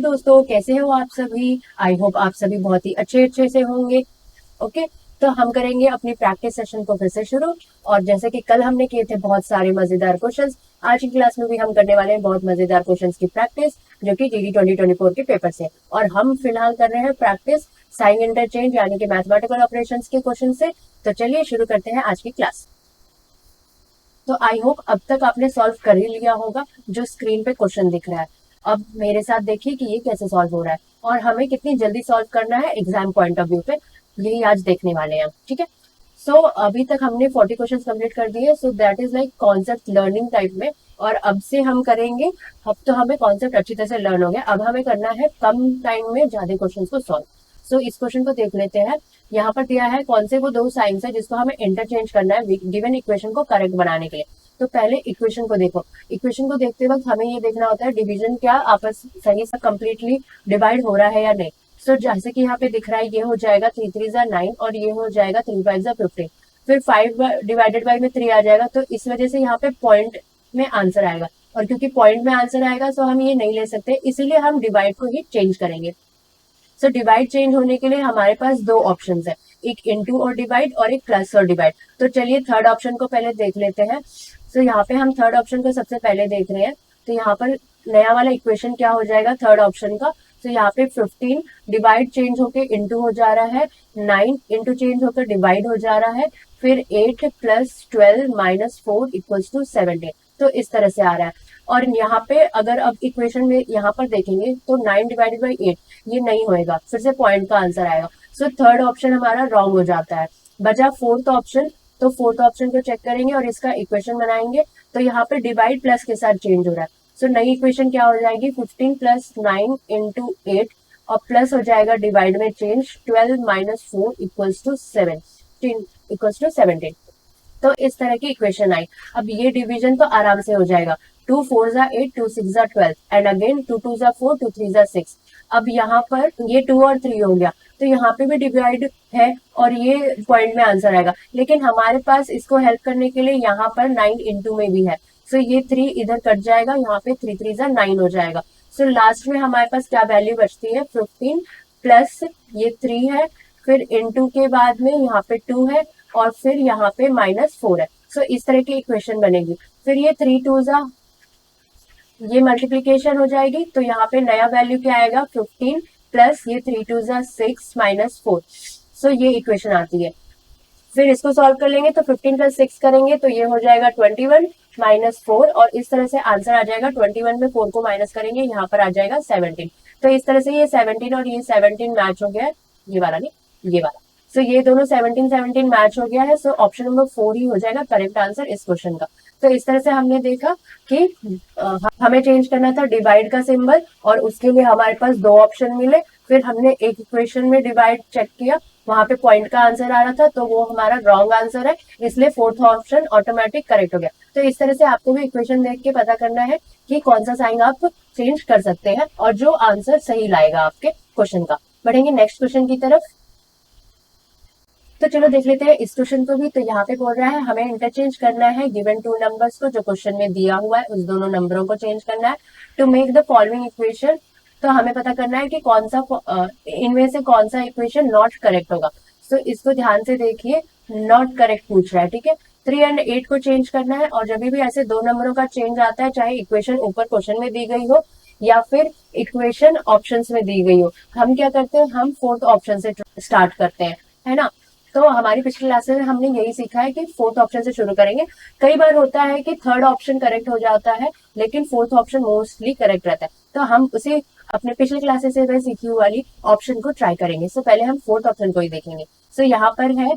दोस्तों, कैसे हो आप सभी। आई होप आप सभी बहुत ही अच्छे से होंगे। ओके, तो हम करेंगे अपनी प्रैक्टिस सेशन को फिर से शुरू। और जैसे कि कल हमने किए थे बहुत सारे मजेदार क्वेश्चंस, आज की क्लास में भी हम करने वाले हैं बहुत मजेदार क्वेश्चंस की प्रैक्टिस, जो कि जीडी 2024 के पेपर से। और हम फिलहाल कर रहे हैं प्रैक्टिस साइन इंटरचेंज यानी कि मैथमेटिकल ऑपरेशंस के क्वेश्चन से। तो चलिए शुरू करते हैं आज की क्लास। तो आई होप अब तक आपने सॉल्व कर ही लिया होगा जो स्क्रीन पे क्वेश्चन दिख रहा है। अब मेरे साथ देखिए कि ये कैसे सॉल्व हो रहा है और हमें कितनी जल्दी सॉल्व करना है एग्जाम पॉइंट ऑफ व्यू पे, यही आज देखने वाले हैं। ठीक है, सो अभी तक हमने 40 क्वेश्चन कंप्लीट कर दिए। So that is like concept learning type में। और अब से हम करेंगे, अब तो हमें कॉन्सेप्ट अच्छी तरह से लर्न हो गया, अब हमें करना है कम टाइम में ज्यादा क्वेश्चन को सॉल्व। सो इस क्वेश्चन को देख लेते हैं। यहाँ पर दिया है कौन से वो दो साइंस है जिसको हमें इंटरचेंज करना है गिवन इक्वेशन को करेक्ट बनाने के लिए। तो पहले इक्वेशन को देखो। इक्वेशन को देखते वक्त हमें ये देखना होता है डिवीजन क्या आपस सही से कंप्लीटली डिवाइड हो रहा है या नहीं। सो जैसे कि यहाँ पे दिख रहा है, ये हो जाएगा 3 3 9 और ये हो जाएगा 3 5 15। फिर 5 डिवाइडेड बाई में 3 आ जाएगा, तो इस वजह से यहाँ पे पॉइंट में आंसर आएगा। और क्योंकि पॉइंट में आंसर आएगा तो हम ये नहीं ले सकते, इसीलिए हम डिवाइड को ही चेंज करेंगे। सो डिवाइड चेंज होने के लिए हमारे पास दो ऑप्शंस है, एक इनटू और डिवाइड और एक प्लस और डिवाइड। तो चलिए थर्ड ऑप्शन को पहले देख लेते हैं। सो यहाँ पे हम थर्ड ऑप्शन को सबसे पहले देख रहे हैं। तो यहाँ पर नया वाला इक्वेशन क्या हो जाएगा थर्ड ऑप्शन का। तो यहाँ पे 15 डिवाइड चेंज होके इनटू हो जा रहा है, 9 इनटू चेंज होकर डिवाइड हो जा रहा है, फिर 8 प्लस 12 माइनस 4 इक्वल्स टू 17। तो इस तरह से आ रहा है। और यहाँ पे अगर अब इक्वेशन में यहाँ पर देखेंगे तो 9 डिवाइडेड बाई 8 ये नहीं होएगा, फिर से पॉइंट का आंसर आएगा। सो थर्ड ऑप्शन हमारा रॉन्ग हो जाता है। बचा फोर्थ ऑप्शन। तो फोर्थ ऑप्शन को चेक करेंगे और इसका इक्वेशन बनाएंगे। तो यहाँ पे डिवाइड प्लस के साथ चेंज हो रहा है। सो नई इक्वेशन क्या हो जाएगी 15 प्लस 9 इंटू 8 और प्लस हो जाएगा डिवाइड में change 12 minus 4 equals to 17 equals to 17। तो इस तरह की इक्वेशन आई। अब ये डिवीजन तो आराम से हो जाएगा। 2 4 जा 8, 2 6 जा 12 एंड अगेन 2 2 जा 4, 2 3 जा 6। अब यहाँ पर ये 2 और 3 हो गया, तो यहाँ पे भी डिवाइड है और ये पॉइंट में आंसर आएगा। लेकिन हमारे पास इसको हेल्प करने के लिए यहाँ पर 9 इंटू में भी है। सो ये 3 इधर कट जाएगा, यहाँ पे 3 3 जा 9 हो जाएगा। सो लास्ट में हमारे पास क्या वैल्यू बचती है 15 प्लस ये 3 है, फिर इंटू के बाद में यहाँ पे 2 है और फिर यहाँ पे माइनस 4 है। सो इस तरह की इक्वेशन बनेगी। फिर ये 3 2 जा ये मल्टीप्लीकेशन हो जाएगी, तो यहाँ पे नया वैल्यू क्या आएगा 15 प्लस ये 3 2 जा 6 माइनस 4। सो ये इक्वेशन आती है। फिर इसको सॉल्व कर लेंगे तो 15 प्लस 6 करेंगे तो ये हो जाएगा 21 माइनस 4 और इस तरह से आंसर आ जाएगा 21 में 4 को माइनस करेंगे यहाँ पर आ जाएगा 17। तो इस तरह से ये 17 और ये 17 मैच हो गया है, ये वाला नहीं ये वाला। सो ये दोनों 17 17 मैच हो गया है। सो ऑप्शन नंबर 4 ही हो जाएगा करेक्ट आंसर इस क्वेश्चन का। तो इस तरह से हमने देखा कि हमें चेंज करना था डिवाइड का सिंबल और उसके लिए हमारे पास दो ऑप्शन मिले। फिर हमने एक इक्वेशन में डिवाइड चेक किया, वहां पे पॉइंट का आंसर आ रहा था तो वो हमारा रॉन्ग आंसर है, इसलिए फोर्थ ऑप्शन ऑटोमेटिक करेक्ट हो गया। तो इस तरह से आपको भी इक्वेशन देख के पता करना है कि कौन सा साइन आप चेंज कर सकते हैं और जो आंसर सही लाएगा आपके क्वेश्चन का। बढ़ेंगे नेक्स्ट क्वेश्चन की तरफ। तो चलो देख लेते हैं इस क्वेश्चन को भी। तो यहाँ पे बोल रहा है हमें इंटरचेंज करना है गिवन टू नंबर्स को, जो क्वेश्चन में दिया हुआ है उस दोनों नंबरों को चेंज करना है to make the following equation. तो हमें पता करना है कि कौन सा इनमें से कौन सा इक्वेशन नॉट करेक्ट होगा। तो इसको ध्यान से देखिए, नॉट करेक्ट पूछ रहा है। ठीक है, 3 एंड 8 को चेंज करना है और जब भी ऐसे दो नंबरों का चेंज आता है, चाहे इक्वेशन ऊपर क्वेश्चन में दी गई हो या फिर इक्वेशन ऑप्शंस में दी गई हो, हम क्या करते हैं हम फोर्थ ऑप्शन से स्टार्ट करते हैं, है ना। तो हमारी पिछली क्लासेस में हमने यही सीखा है कि फोर्थ ऑप्शन से शुरू करेंगे। कई बार होता है कि थर्ड ऑप्शन करेक्ट हो जाता है लेकिन फोर्थ ऑप्शन मोस्टली करेक्ट रहता है, तो हम उसे अपने पिछले क्लासेस से सीखी हुई वाली ऑप्शन को ट्राई करेंगे। सो पहले हम फोर्थ ऑप्शन को ही देखेंगे। सो यहाँ पर है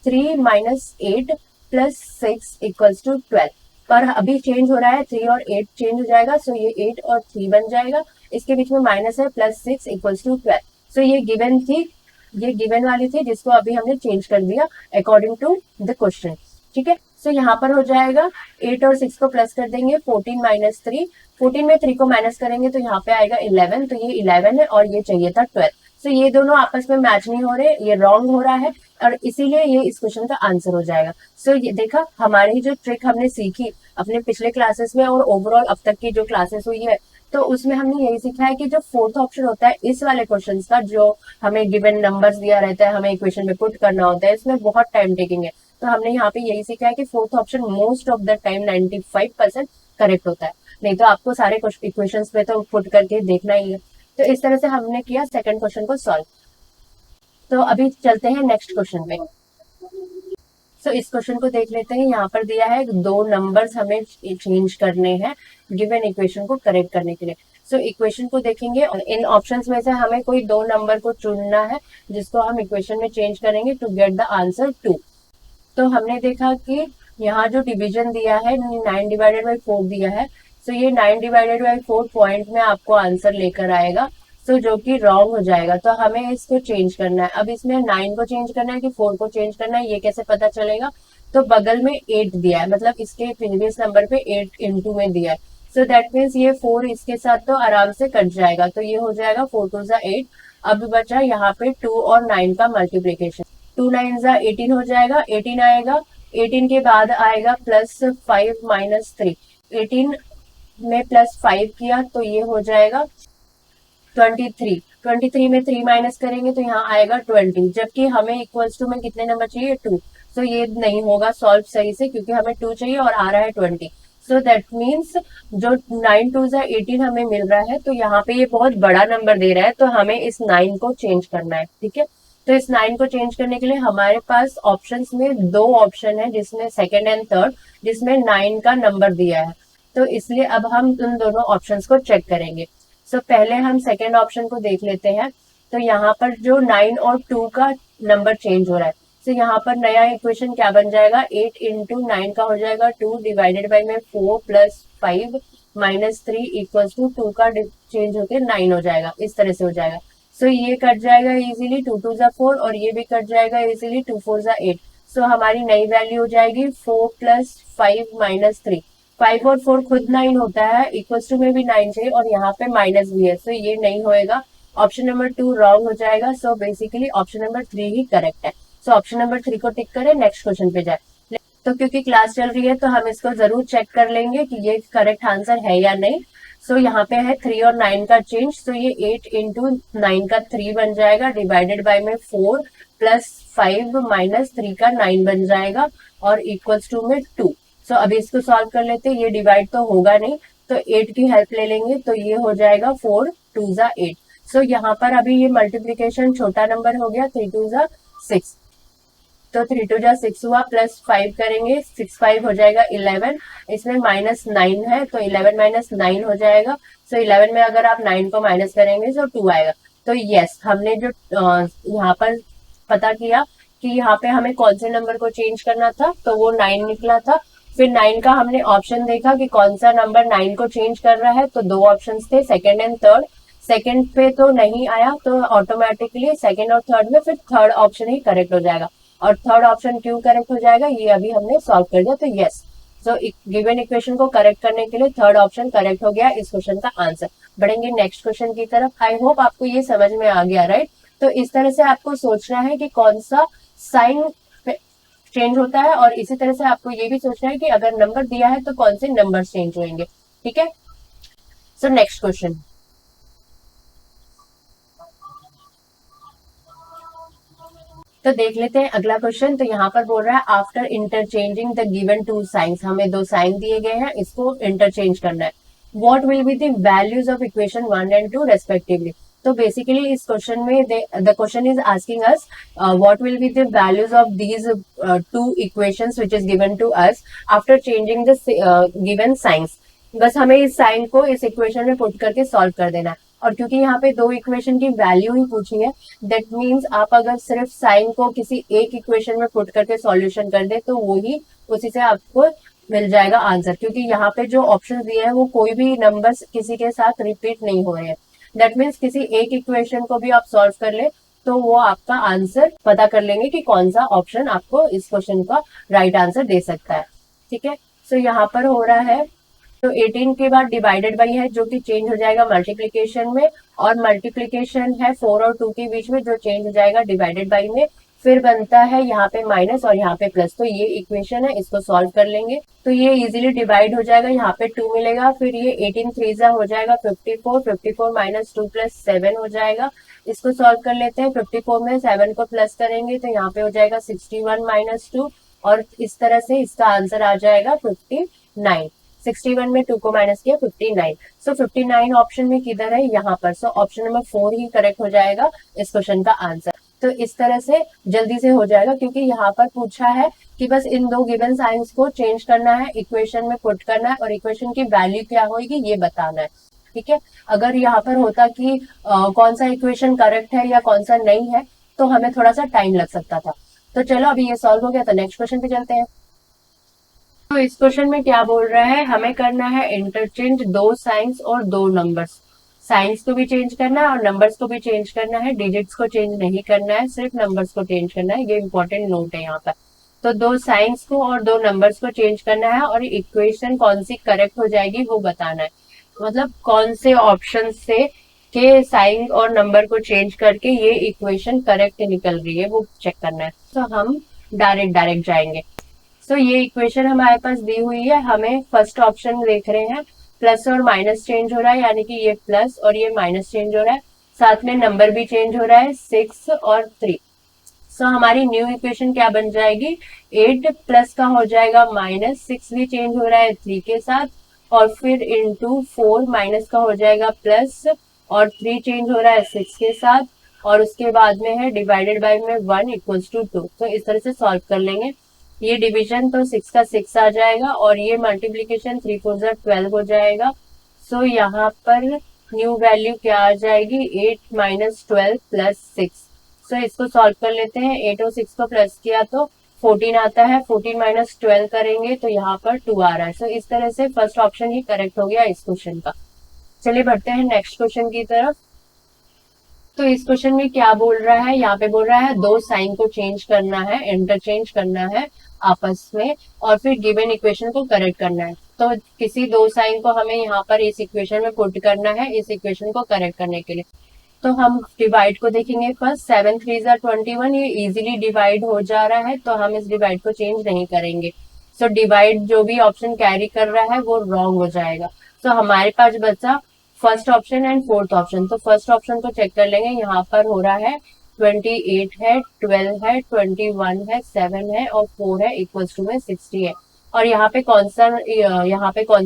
3 माइनस 8 प्लस 6 इक्वल्स टू 12, पर अभी चेंज हो रहा है 3 और 8 चेंज हो जाएगा। सो ये 8 और 3 बन जाएगा, इसके बीच में माइनस है प्लस 6 इक्वल्स टू 12। सो ये गिवन थी, ये गिवन वाली थी जिसको अभी हमने चेंज कर दिया अकॉर्डिंग टू द क्वेश्चन। ठीक है, सो यहाँ पर हो जाएगा 8 और 6 को प्लस कर देंगे 14 माइनस 3, 14 में 3 को माइनस करेंगे तो यहाँ पे आएगा 11, तो ये 11 है और ये चाहिए था 12। सो ये दोनों आपस में मैच नहीं हो रहे, ये रॉन्ग हो रहा है और इसीलिए ये इस क्वेश्चन का आंसर हो जाएगा। सो ये देखा हमारी जो ट्रिक हमने सीखी अपने पिछले क्लासेस में और ओवरऑल अब तक की जो क्लासेस हुई है, तो उसमें हमने यही सीखा है कि जो फोर्थ ऑप्शन होता है इस वाले क्वेश्चन का, जो हमें गिवन नंबर्स दिया रहता है, हमें इक्वेशन में पुट करना होता है, इसमें बहुत टाइम टेकिंग है। तो हमने यहाँ पे यही सीखा है कि fourth option most of the time 95% correct होता है, नहीं तो आपको सारे इक्वेशंस में तो पुट करके देखना ही है। तो इस तरह से हमने किया सेकंड क्वेश्चन को सॉल्व। तो अभी चलते हैं नेक्स्ट क्वेश्चन पे। तो इस क्वेश्चन को देख लेते हैं। यहाँ पर दिया है दो नंबर्स हमें चेंज करने हैं गिवन इक्वेशन को करेक्ट करने के लिए। सो इक्वेशन को देखेंगे और इन ऑप्शंस में से हमें कोई दो नंबर को चुनना है जिसको हम इक्वेशन में चेंज करेंगे टू गेट द आंसर 2। तो हमने देखा कि यहाँ जो डिवीजन दिया है 9/4 दिया है, सो ये 9/4 पॉइंट में आपको आंसर लेकर आएगा, सो जो कि रॉन्ग हो जाएगा। तो हमें इसको चेंज करना है। अब इसमें 9 को चेंज करना है कि 4 को चेंज करना है, ये कैसे पता चलेगा? तो बगल में 8 दिया है, मतलब इसके प्रीवियस नंबर पे 8 इंटू में दिया है, सो दैट मीन्स ये 4 इसके साथ तो आराम से कट जाएगा, तो ये हो जाएगा 4 2 ज़ा 8। अब बचा यहाँ पे 2 और 9 का मल्टीप्लीकेशन, 2 9 ज़ा 18 हो जाएगा, 18 आएगा, 18 के बाद आएगा +5 -3, 18 में +5 किया तो ये हो जाएगा 23, 23 में 3 माइनस करेंगे तो यहाँ आएगा 20, जबकि हमें इक्वल्स टू में कितने नंबर चाहिए? 2। सो ये नहीं होगा सॉल्व सही से, क्योंकि हमें 2 चाहिए और आ रहा है 20। सो दैट मीन्स जो 9 2 ज़ा 18 हमें मिल रहा है, तो यहाँ पे ये बहुत बड़ा नंबर दे रहा है, तो हमें इस 9 को चेंज करना है। ठीक है, तो इस 9 को चेंज करने के लिए हमारे पास ऑप्शंस में दो ऑप्शन है, जिसमें सेकेंड एंड थर्ड, जिसमें 9 का नंबर दिया है। तो इसलिए अब हम उन दोनों ऑप्शंस को चेक करेंगे। सो पहले हम सेकेंड ऑप्शन को देख लेते हैं। तो यहाँ पर जो 9 और 2 का नंबर चेंज हो रहा है, तो यहाँ पर नया इक्वेशन क्या बन जाएगा? 8 इंटू 9 का हो जाएगा 2 डिवाइडेड बाई में 4 +5 -3 इक्वल्स टू 2 का चेंज होकर 9 हो जाएगा, इस तरह से हो जाएगा। सो ये कट जाएगा इजीली, 2 2 ज़ा 4, और ये भी कट जाएगा इजीली, 2 4 ज़ा 8। सो हमारी नई वैल्यू हो जाएगी 4 +5 -3। 5 और 4 खुद 9 होता है, इक्वल्स टू में भी 9 चाहिए, और यहाँ पे माइनस भी है, सो ये नहीं होएगा। ऑप्शन नंबर 2 रॉन्ग हो जाएगा। सो बेसिकली ऑप्शन नंबर 3 ही करेक्ट है। सो ऑप्शन नंबर 3 को टिक करें, नेक्स्ट क्वेश्चन पे जाए। तो क्योंकि क्लास चल रही है तो हम इसको जरूर चेक कर लेंगे कि ये करेक्ट आंसर है या नहीं। सो यहाँ पे है 3 और 9 का चेंज, सो ये 8 इंटू 9 का 3 बन जाएगा, डिवाइडेड बाय में 4 +5 -3 का 9 बन जाएगा, और इक्वल्स टू में 2। सो अभी इसको सॉल्व कर लेते हैं। ये डिवाइड तो होगा नहीं, तो 8 की हेल्प ले लेंगे, तो ये हो जाएगा 4 2 ज़ा 8। सो यहाँ पर अभी ये मल्टीप्लीकेशन छोटा नंबर हो गया, 3 2 ज़ा 6, तो 3 2 ज़ा 6 हुआ, +5 करेंगे, 6 5 हो जाएगा 11, इसमें -9 है, तो 11 -9 हो जाएगा। सो 11 में अगर आप 9 को माइनस करेंगे तो 2 आएगा। तो यस, हमने जो यहाँ पर पता किया कि यहाँ पे हमें कौन से नंबर को चेंज करना था, तो वो 9 निकला था। फिर 9 का हमने ऑप्शन देखा कि कौन सा नंबर 9 को चेंज कर रहा है, तो दो ऑप्शन थे, सेकेंड एंड थर्ड। सेकेंड पे तो नहीं आया, तो ऑटोमेटिकली सेकेंड और थर्ड में फिर थर्ड ऑप्शन ही करेक्ट हो जाएगा। और थर्ड ऑप्शन क्यों करेक्ट हो जाएगा, ये अभी हमने सॉल्व कर दिया, तो यस। सो गिवन इक्वेशन को करेक्ट करने के लिए थर्ड ऑप्शन करेक्ट हो गया इस क्वेश्चन का आंसर। बढ़ेंगे नेक्स्ट क्वेश्चन की तरफ। आई होप आपको ये समझ में आ गया, राइट? तो इस तरह से आपको सोचना है कि कौन सा साइन चेंज होता है, और इसी तरह से आपको ये भी सोचना है कि अगर नंबर दिया है तो कौन से नंबर चेंज होंगे। ठीक है, सो नेक्स्ट क्वेश्चन। तो देख लेते हैं अगला क्वेश्चन। तो यहाँ पर बोल रहा है after interchanging the given two signs, हमें दो साइन दिए गए हैं, इसको इंटरचेंज करना है। What will be the values of equation 1 and 2 respectively. तो बेसिकली इस क्वेश्चन में the question is asking us what will be the values of these two equations which is given to us after changing the given signs. बस हमें इस sign को इस equation में put करके सॉल्व कर देना है। और क्योंकि यहाँ पे दो इक्वेशन की वैल्यू ही पूछी है, दैट मीन्स आप अगर सिर्फ साइन को किसी एक इक्वेशन में पुट करके सॉल्यूशन कर दे तो वो ही उसी से आपको मिल जाएगा आंसर, क्योंकि यहाँ पे जो ऑप्शन दिए हैं वो कोई भी नंबर्स किसी के साथ रिपीट नहीं हो रहे हैं। दैट मीन्स किसी एक इक्वेशन को भी आप सॉल्व कर ले तो वो आपका आंसर पता कर लेंगे कि कौन सा ऑप्शन आपको इस क्वेश्चन का राइट आंसर दे सकता है। ठीक है, सो यहाँ पर हो रहा है, तो 18 के बाद डिवाइडेड बाई है जो कि चेंज हो जाएगा मल्टीप्लीकेशन में, और मल्टीप्लीकेशन है 4 और 2 के बीच में जो चेंज हो जाएगा डिवाइडेड बाई में। फिर बनता है यहाँ पे माइनस और यहाँ पे प्लस, तो ये इक्वेशन है, इसको सॉल्व कर लेंगे तो ये इजीली डिवाइड हो जाएगा, यहाँ पे 2 मिलेगा, फिर ये 18 3 हो जाएगा 54, 54 माइनस 2 प्लस 7 हो जाएगा। इसको सॉल्व कर लेते हैं, 54 में 7 को प्लस करेंगे तो यहाँ पे हो जाएगा 61 माइनस 2, और इस तरह से इसका आंसर आ जाएगा 59। 61 में 2 को माइनस किया 59, सो 59 ऑप्शन में किधर है, यहाँ पर, सो ऑप्शन नंबर 4 ही करेक्ट हो जाएगा इस क्वेश्चन का आंसर। तो इस तरह से जल्दी से हो जाएगा, क्योंकि यहाँ पर पूछा है कि बस इन दो गिवन साइंस को चेंज करना है, इक्वेशन में पुट करना है और इक्वेशन की वैल्यू क्या होगी ये बताना है। ठीक है, अगर यहाँ पर होता कि कौन सा इक्वेशन करेक्ट है या कौन सा नहीं है तो हमें थोड़ा सा टाइम लग सकता था। तो चलो अभी ये सॉल्व हो गया, तो नेक्स्ट क्वेश्चन पे चलते हैं। तो इस क्वेश्चन में क्या बोल रहा है, हमें करना है इंटरचेंज दो साइंस और दो नंबर्स। साइंस को भी चेंज करना है और नंबर्स को भी चेंज करना है, डिजिट्स को चेंज नहीं करना है, सिर्फ नंबर्स को चेंज करना है, ये इंपॉर्टेंट नोट है यहाँ पर। तो दो साइंस को और दो नंबर्स को चेंज करना है और इक्वेशन कौन सी करेक्ट हो जाएगी वो बताना है, मतलब कौन से ऑप्शन से के साइन और नंबर को चेंज करके ये इक्वेशन करेक्ट निकल रही है वो चेक करना है। तो हम डायरेक्ट जाएंगे। सो ये इक्वेशन हमारे पास दी हुई है, हमें फर्स्ट ऑप्शन देख रहे हैं, प्लस और माइनस चेंज हो रहा है, यानी कि ये प्लस और ये माइनस चेंज हो रहा है, साथ में नंबर भी चेंज हो रहा है 6 और 3। सो हमारी न्यू इक्वेशन क्या बन जाएगी, 8 प्लस का हो जाएगा माइनस, 6 भी चेंज हो रहा है 3 के साथ, और फिर इंटू 4 माइनस का हो जाएगा प्लस, और 3 चेंज हो रहा है 6 के साथ, और उसके बाद में है डिवाइडेड बाय में 1 इक्वल्स टू 2। तो इस तरह से सॉल्व कर लेंगे। ये डिवीजन तो 6 का 6 आ जाएगा और ये मल्टीप्लीकेशन 3 4 12 हो जाएगा। सो यहाँ पर न्यू वैल्यू क्या आ जाएगी, 8 माइनस 12 प्लस 6। सो इसको सॉल्व कर लेते हैं, 8 और 6 को प्लस किया तो 14 आता है, 14 माइनस 12 करेंगे तो यहाँ पर 2 आ रहा है। सो इस तरह से फर्स्ट ऑप्शन ही करेक्ट हो गया इस क्वेश्चन का। चलिए बढ़ते हैं नेक्स्ट क्वेश्चन की तरफ। तो इस क्वेश्चन में क्या बोल रहा है, यहाँ पे बोल रहा है दो साइन को चेंज करना है, इंटरचेंज करना है आपस में, और फिर गिवन इक्वेशन को करेक्ट करना है। तो किसी दो साइन को हमें यहाँ पर इस इक्वेशन में पुट करना है इस इक्वेशन को करेक्ट करने के लिए। तो हम डिवाइड को देखेंगे फर्स्ट, 7 3 21, ये इजीली डिवाइड हो जा रहा है तो हम इस डिवाइड को चेंज नहीं करेंगे। सो डिवाइड जो भी ऑप्शन कैरी कर रहा है वो रॉन्ग हो जाएगा। सो हमारे पास बचा first option and fourth option. तो फर्स्ट ऑप्शन को चेक कर लेंगे, यहाँ पर हो रहा है 28 है, 12 है, 21 है, 7 है और 4 है, इक्वल्स टू में 60 है। और यहाँ पे कौन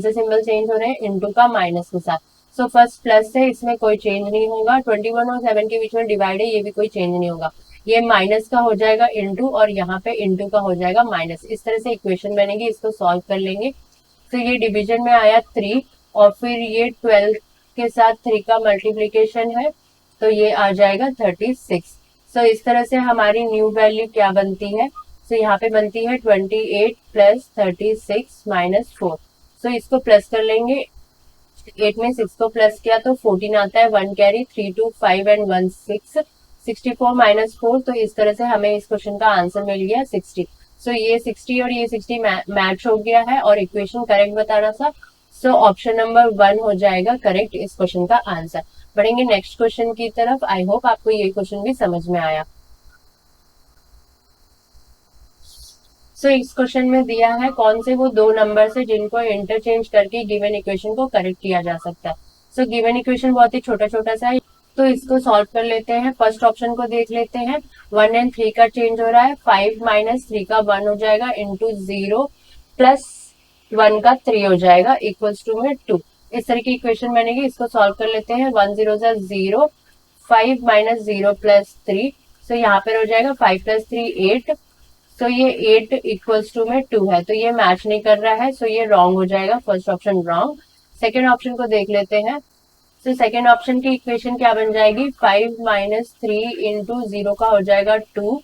से सिंबल चेंज हो रहे हैं, इंटू का माइनस के साथ। सो फर्स्ट प्लस है, इसमें कोई चेंज नहीं होगा, 21 और 7 के बीच में डिवाइड है, ये भी कोई चेंज नहीं होगा। ये माइनस का हो जाएगा इंटू और यहाँ पे इंटू का हो जाएगा माइनस, इस तरह से इक्वेशन बनेगी। इसको सॉल्व कर लेंगे तो ये डिवीजन में आया 3 और फिर ये 12 के साथ 3 का मल्टीप्लीकेशन है तो ये आ जाएगा 36। सो इस तरह से हमारी न्यू वैल्यू क्या बनती है, सो यहाँ पे बनती है 28 प्लस 36 माइनस 4। सो इसको प्लस कर लेंगे, 8 में 6 को प्लस किया तो 14 आता है, 1 कैरी, 3 2 5 एंड 1 6, 64 माइनस 4। तो इस तरह से हमें इस क्वेश्चन का आंसर मिल गया 60। सो ये 60 और ये 60 मैच हो गया है और इक्वेशन करेक्ट बताना था। सो ऑप्शन नंबर 1 हो जाएगा करेक्ट इस क्वेश्चन का आंसर। बढ़ेंगे नेक्स्ट क्वेश्चन की तरफ। आई होप आपको ये क्वेश्चन भी समझ में आया। सो इस क्वेश्चन में दिया है कौन से वो दो नंबर है जिनको इंटरचेंज करके गिवन इक्वेशन को करेक्ट किया जा सकता है। सो गिवन इक्वेशन बहुत ही छोटा छोटा सा है, तो इसको सॉल्व कर लेते हैं। फर्स्ट ऑप्शन को देख लेते हैं, 1 एंड 3 का चेंज हो रहा है, 5 माइनस 3 का 1 हो जाएगा इंटू 0 प्लस 1 का 3 हो जाएगा इक्वल्स टू में 2। इस तरह की इक्वेशन बनेगी, इसको सॉल्व कर लेते हैं। 1 0 0, 5 माइनस 0 प्लस 3, सो यहाँ पर हो जाएगा 5 प्लस 3 8। तो ये 8 इक्वल्स टू में 2 है, तो ये मैच नहीं कर रहा है, सो ये रॉन्ग हो जाएगा, first option wrong. Second option को देख लेते हैं। तो सेकेंड ऑप्शन की इक्वेशन क्या बन जाएगी, 5 माइनस 3 इंटू 0 का हो जाएगा 2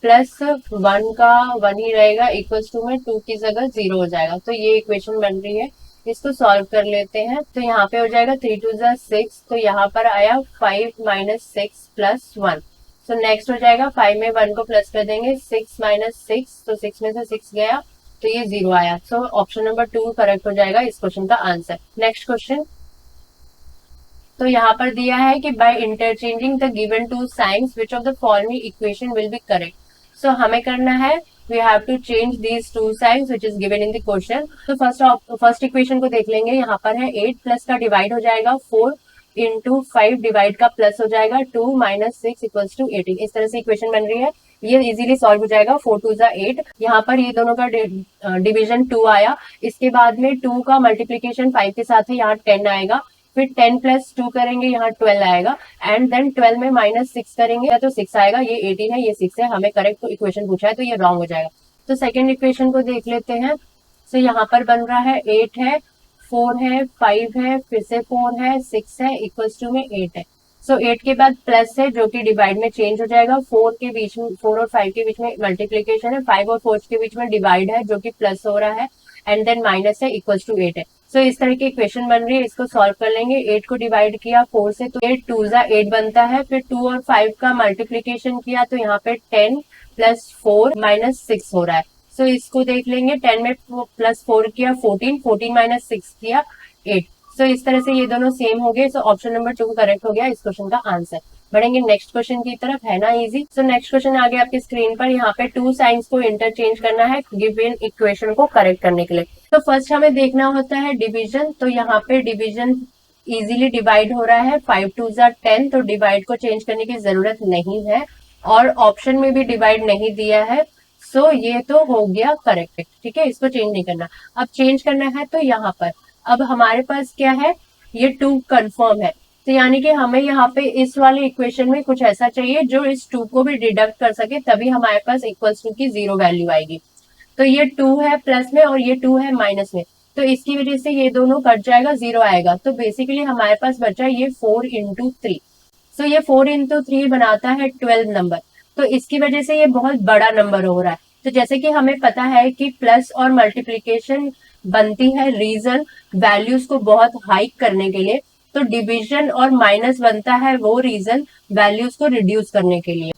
प्लस 1 का 1 ही रहेगा इक्वल्स टू में 2 की जगह 0 हो जाएगा। तो ये इक्वेशन बन रही है, इसको सॉल्व कर लेते हैं। तो यहाँ पे हो जाएगा 3 2 6, तो यहाँ पर आया 5 माइनस 6 प्लस 1। सो नेक्स्ट हो जाएगा 5 में 1 को प्लस कर देंगे, 6 माइनस 6, तो 6 में से 6 गया तो ये 0 आया। सो ऑप्शन नंबर 2 करेक्ट हो जाएगा इस क्वेश्चन का आंसर। नेक्स्ट क्वेश्चन, तो यहाँ पर दिया है कि by interchanging the given two signs which of the following equation will be correct. So हमें करना है, we have to change these two signs which is given in the question. तो फर्स्ट इक्वेशन को देख लेंगे। यहाँ पर है 8 प्लस का डिवाइड हो जाएगा 4 इंटू 5 डिवाइड का प्लस हो जाएगा 2 माइनस 6 इक्वल्स टू 18। इस तरह से इक्वेशन बन रही है, ये इजीली सॉल्व हो जाएगा। 4 2 जा 8, यहाँ पर ये दोनों का डिवीजन 2 आया। इसके बाद में 2 का मल्टीप्लीकेशन 5 के साथ है, यहाँ 10 आएगा। फिर 10 प्लस 2 करेंगे, यहाँ 12 आएगा। एंड देन 12 में माइनस 6 करेंगे तो 6 आएगा। ये 18 है, ये 6 है। हमें करेक्ट इक्वेशन पूछा है तो ये रॉन्ग हो जाएगा। तो सेकेंड इक्वेशन को देख लेते हैं। सो यहाँ पर बन रहा है 8 है, 4 है, 5 है, फिर से 4 है, 6 है, इक्वल्स टू में 8 है। सो 8 के बाद प्लस है जो कि डिवाइड में चेंज हो जाएगा। 4 के बीच में, 4 और 5 के बीच में मल्टीप्लीकेशन है। 5 और 4 के बीच में डिवाइड है जो कि प्लस हो रहा है। एंड देन माइनस है, इक्वल्स टू 8 है। सो इस तरह की इक्वेशन बन रही है, इसको सॉल्व कर लेंगे। 8 को डिवाइड किया 4 से तो 8 2 जा 8 बनता है। फिर 2 और 5 का मल्टीप्लीकेशन किया तो यहाँ पे 10 प्लस 4 माइनस 6 हो रहा है। सो इसको देख लेंगे। 10 में प्लस 4 किया 14, 14 माइनस 6 किया 8। सो इस तरह से ये दोनों सेम हो गए। सो ऑप्शन नंबर 2 करेक्ट हो गया इस क्वेश्चन का आंसर। बढ़ेंगे नेक्स्ट क्वेश्चन की तरफ, है ना इजी। सो नेक्स्ट क्वेश्चन आ गया आपकी स्क्रीन पर। यहाँ पे 2 साइंस को इंटरचेंज करना है गिवन इक्वेशन को करेक्ट करने के लिए। तो फर्स्ट हमें देखना होता है डिवीजन। तो यहाँ पे डिवीजन इजीली डिवाइड हो रहा है। 5 2 जा 10, तो डिवाइड को चेंज करने की जरूरत नहीं है। और ऑप्शन में भी डिवाइड नहीं दिया है। सो ये तो हो गया करेक्ट, ठीक है, इसको चेंज नहीं करना। अब चेंज करना है तो यहाँ पर अब हमारे पास क्या है, ये 2 कंफर्म है। तो यानी कि हमें यहाँ पे इस वाले इक्वेशन में कुछ ऐसा चाहिए जो इस 2 को भी डिडक्ट कर सके, तभी हमारे पास इक्वल्स टू की 0 वैल्यू आएगी। तो ये 2 है प्लस में और ये 2 है माइनस में, तो इसकी वजह से ये दोनों कट जाएगा, 0 आएगा। तो बेसिकली हमारे पास बचा ये 4 इंटू 3। सो ये 4 इंटू 3 बनाता है 12 नंबर। तो इसकी वजह से ये बहुत बड़ा नंबर हो रहा है। तो जैसे कि हमें पता है कि प्लस और मल्टीप्लीकेशन बनती है रीजन वैल्यूज को बहुत हाइक करने के लिए, तो डिवीजन और माइनस बनता है वो रीजन वैल्यूज को रिड्यूस करने के लिए।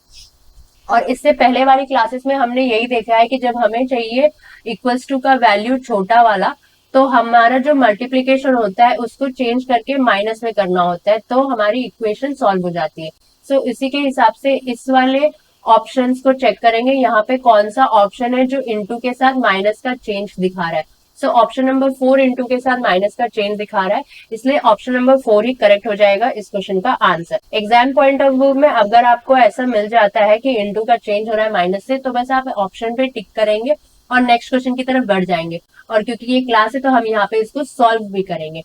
और इससे पहले वाली क्लासेस में हमने यही देखा है कि जब हमें चाहिए इक्वल्स टू का वैल्यू छोटा वाला, तो हमारा जो मल्टीप्लीकेशन होता है उसको चेंज करके माइनस में करना होता है, तो हमारी इक्वेशन सॉल्व हो जाती है। सो इसी के हिसाब से इस वाले ऑप्शंस को चेक करेंगे, यहाँ पे कौन सा ऑप्शन है जो इंटू के साथ माइनस का चेंज दिखा रहा है। सो ऑप्शन नंबर 4 इंटू के साथ माइनस का चेंज दिखा रहा है, इसलिए ऑप्शन नंबर 4 ही करेक्ट हो जाएगा इस क्वेश्चन का answer. Exam point of view में अगर आपको ऐसा मिल जाता है कि इंटू का चेंज हो रहा है माइनस से, तो बस आप ऑप्शन पे टिक करेंगे और नेक्स्ट क्वेश्चन की तरफ बढ़ जाएंगे। और क्योंकि ये क्लास है तो हम यहाँ पे इसको सॉल्व भी करेंगे।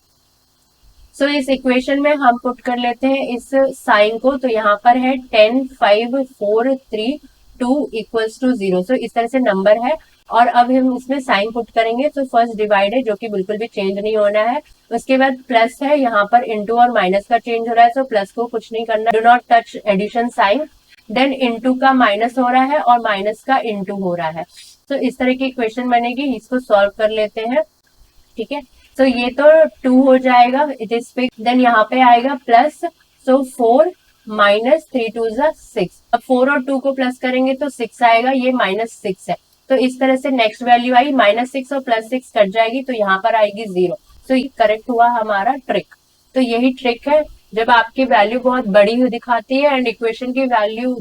सो इस इक्वेशन में हम पुट कर लेते हैं इस साइन को। तो यहाँ पर है 10 5 4 3 2 इक्वल्स टू 0। सो इस तरह से नंबर है और अब हम इसमें साइन पुट करेंगे। तो फर्स्ट डिवाइड है जो कि बिल्कुल भी चेंज नहीं होना है। उसके बाद प्लस है, यहाँ पर इंटू और माइनस का चेंज हो रहा है। सो प्लस को कुछ नहीं करना, do not touch addition sign. Then into का माइनस हो रहा है और माइनस का इंटू हो रहा है। तो इस तरह की इक्वेशन बनेगी, इसको सॉल्व कर लेते हैं, ठीक है। तो ये तो 2 हो जाएगा, इट इज फिक्स। देन यहाँ पे आएगा प्लस, सो 4 माइनस 3 2 जा 6। अब 4 और 2 को प्लस करेंगे तो 6 आएगा, ये माइनस 6 है। तो इस तरह से नेक्स्ट वैल्यू आई माइनस 6 और प्लस 6 कट जाएगी, तो यहाँ पर आएगी 0। तो ये करेक्ट हुआ हमारा ट्रिक। तो यही ट्रिक है, जब आपकी वैल्यू बहुत बड़ी हुई दिखाती है एंड इक्वेशन की वैल्यू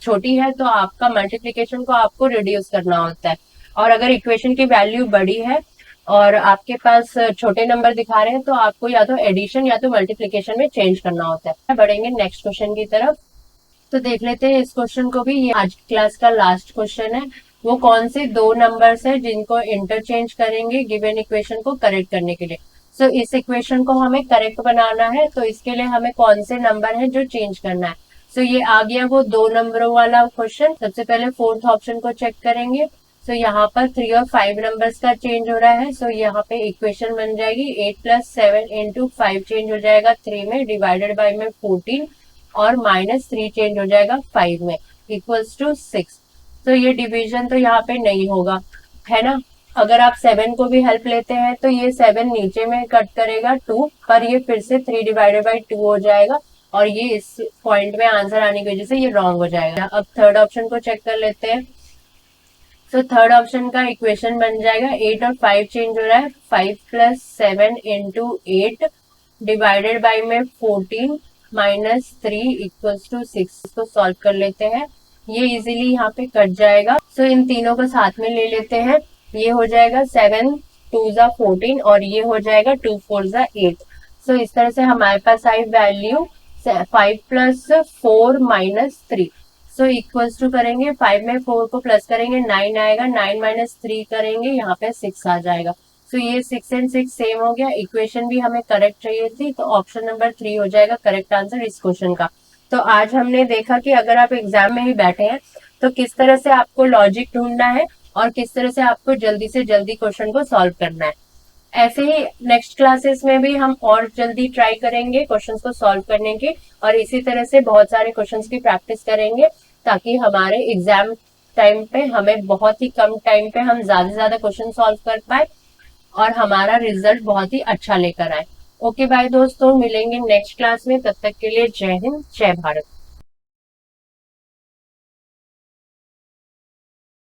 छोटी है, तो आपका मल्टीप्लीकेशन को आपको रिड्यूस करना होता है। और अगर इक्वेशन की वैल्यू बड़ी है और आपके पास छोटे नंबर दिखा रहे हैं, तो आपको या तो एडिशन या तो मल्टीप्लीकेशन में चेंज करना होता है। बढ़ेंगे नेक्स्ट क्वेश्चन की तरफ। तो देख लेते हैं इस क्वेश्चन को भी, ये आज की क्लास का लास्ट क्वेश्चन है। वो कौन से 2 नंबर्स है जिनको इंटरचेंज करेंगे गिवन इक्वेशन को करेक्ट करने के लिए। सो इस इक्वेशन को हमें करेक्ट बनाना है, तो इसके लिए हमें कौन से नंबर है जो चेंज करना है। सो ये आ गया वो 2 नंबरों वाला क्वेश्चन। सबसे पहले फोर्थ ऑप्शन को चेक करेंगे। सो यहाँ पर 3 और 5 नंबर्स का चेंज हो रहा है। सो यहाँ पे इक्वेशन बन जाएगी 8 प्लस 7 इंटू 5 चेंज हो जाएगा 3 में, डिवाइडेड बाय में 14 और माइनस 3 चेंज हो जाएगा 5 में, इक्वल्स टू 6। तो ये डिवीजन तो यहाँ पे नहीं होगा, है ना। अगर आप 7 को भी हेल्प लेते हैं तो ये 7 नीचे में कट करेगा 2, पर ये फिर से 3 डिवाइडेड बाय 2 हो जाएगा और ये इस पॉइंट में आंसर आने की वजह से ये रॉन्ग हो जाएगा। अब थर्ड ऑप्शन को चेक कर लेते हैं। तो थर्ड ऑप्शन का इक्वेशन बन जाएगा 8 और 5 चेंज हो रहा है, 5 प्लस 7 इंटू 8 डिवाइडेड बाई में 14 माइनस 3 इक्वल्स टू 6। इसको सॉल्व कर लेते हैं। ये इजीली यहाँ पे कट जाएगा। सो इन तीनों को साथ में ले लेते हैं। ये हो जाएगा 7 2 14 और ये हो जाएगा 2 4 8। सो इस तरह से हमारे पास I value 5 + 4 - 3। So equals to करेंगे 5 में 4 को प्लस करेंगे 9 आएगा, 9 - 3 करेंगे यहाँ पे 6 आ जाएगा। सो ये 6 एंड 6 सेम हो गया। इक्वेशन भी हमें करेक्ट चाहिए थी, तो ऑप्शन नंबर 3 हो जाएगा करेक्ट आंसर इस क्वेश्चन का। तो आज हमने देखा कि अगर आप एग्जाम में ही बैठे हैं तो किस तरह से आपको लॉजिक ढूंढना है और किस तरह से आपको जल्दी से जल्दी क्वेश्चन को सॉल्व करना है। ऐसे ही नेक्स्ट क्लासेस में भी हम और जल्दी ट्राई करेंगे क्वेश्चंस को सॉल्व करने की, और इसी तरह से बहुत सारे क्वेश्चंस की प्रैक्टिस करेंगे ताकि हमारे एग्जाम टाइम पे हमें बहुत ही कम टाइम पे हम ज्यादा से ज्यादा क्वेश्चन सॉल्व कर पाए और हमारा रिजल्ट बहुत ही अच्छा लेकर आए। ओके बाय दोस्तों, मिलेंगे नेक्स्ट क्लास में। तब तक के लिए जय हिंद, जय भारत।